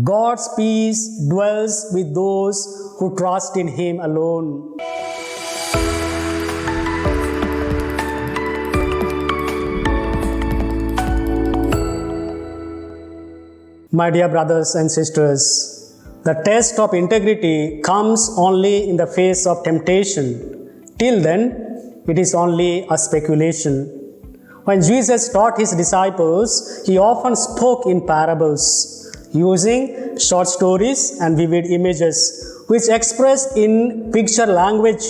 God's peace dwells with those who trust in Him alone. My dear brothers and sisters, the test of integrity comes only in the face of temptation. Till then, it is only a speculation. When Jesus taught His disciples, He often spoke in parables, using short stories and vivid images, which expressed in picture language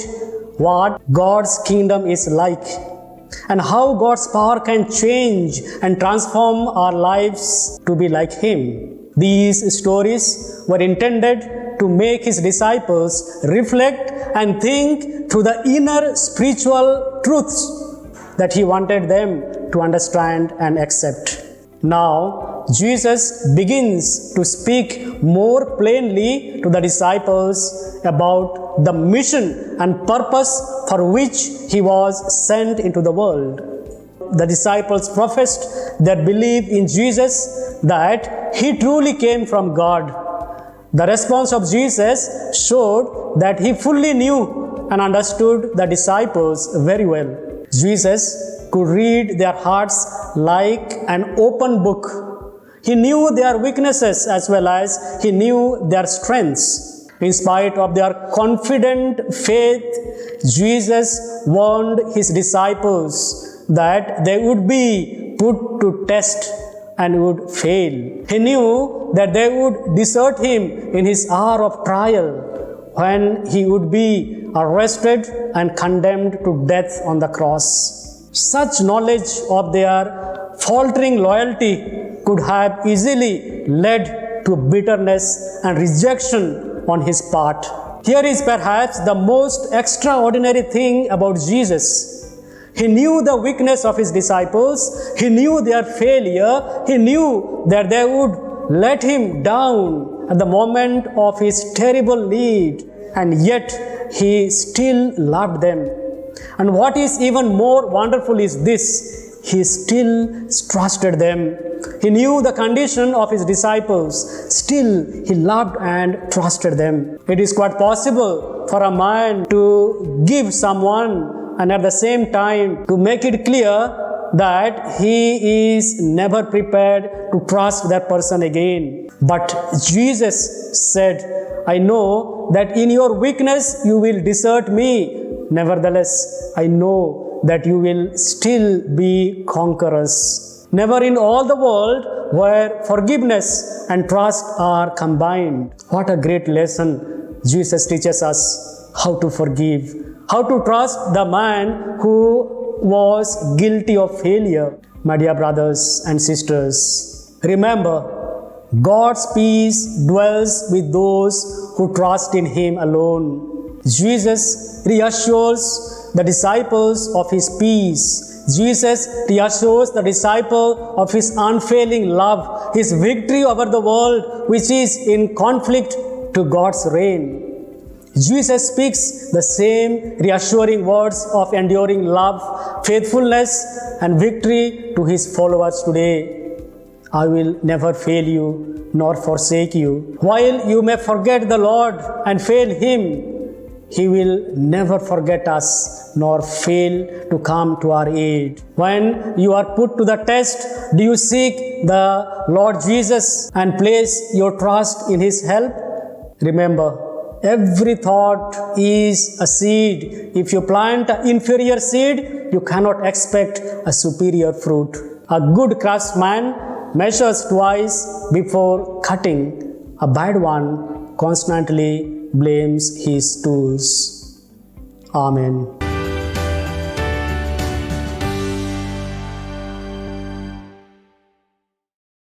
what God's kingdom is like, and how God's power can change and transform our lives to be like Him. These stories were intended to make His disciples reflect and think through the inner spiritual truths that He wanted them to understand and accept. Now, Jesus begins to speak more plainly to the disciples about the mission and purpose for which He was sent into the world. The disciples professed their belief in Jesus, that He truly came from God. The response of Jesus showed that He fully knew and understood the disciples very well. Jesus could read their hearts like an open book. He knew their weaknesses as well as He knew their strengths. In spite of their confident faith, Jesus warned His disciples that they would be put to test and would fail. He knew that they would desert Him in His hour of trial, when He would be arrested and condemned to death on the cross. Such knowledge of their faltering loyalty could have easily led to bitterness and rejection on His part. Here is perhaps the most extraordinary thing about Jesus. He knew the weakness of His disciples. He knew their failure. He knew that they would let Him down at the moment of His terrible need, and yet He still loved them. And what is even more wonderful is this: He still trusted them. He knew the condition of His disciples. Still, He loved and trusted them. It is quite possible for a man to give someone and at the same time to make it clear that he is never prepared to trust that person again. But Jesus said, I know that in your weakness you will desert me. Nevertheless, I know that you will still be conquerors. Never in all the world where forgiveness and trust are combined. What a great lesson Jesus teaches us: how to forgive, how to trust the man who was guilty of failure. My dear brothers and sisters, remember, God's peace dwells with those who trust in Him alone. Jesus reassures the disciples of His peace. Jesus reassures the disciple of His unfailing love, His victory over the world which is in conflict to God's reign. Jesus speaks the same reassuring words of enduring love, faithfulness, and victory to His followers today. I will never fail you nor forsake you. While you may forget the Lord and fail Him, He will never forget us nor fail to come to our aid. When you are put to the test, do you seek the Lord Jesus and place your trust in His help? Remember, every thought is a seed. If you plant an inferior seed, you cannot expect a superior fruit. A good craftsman measures twice before cutting. A bad one constantly blames his tools. Amen.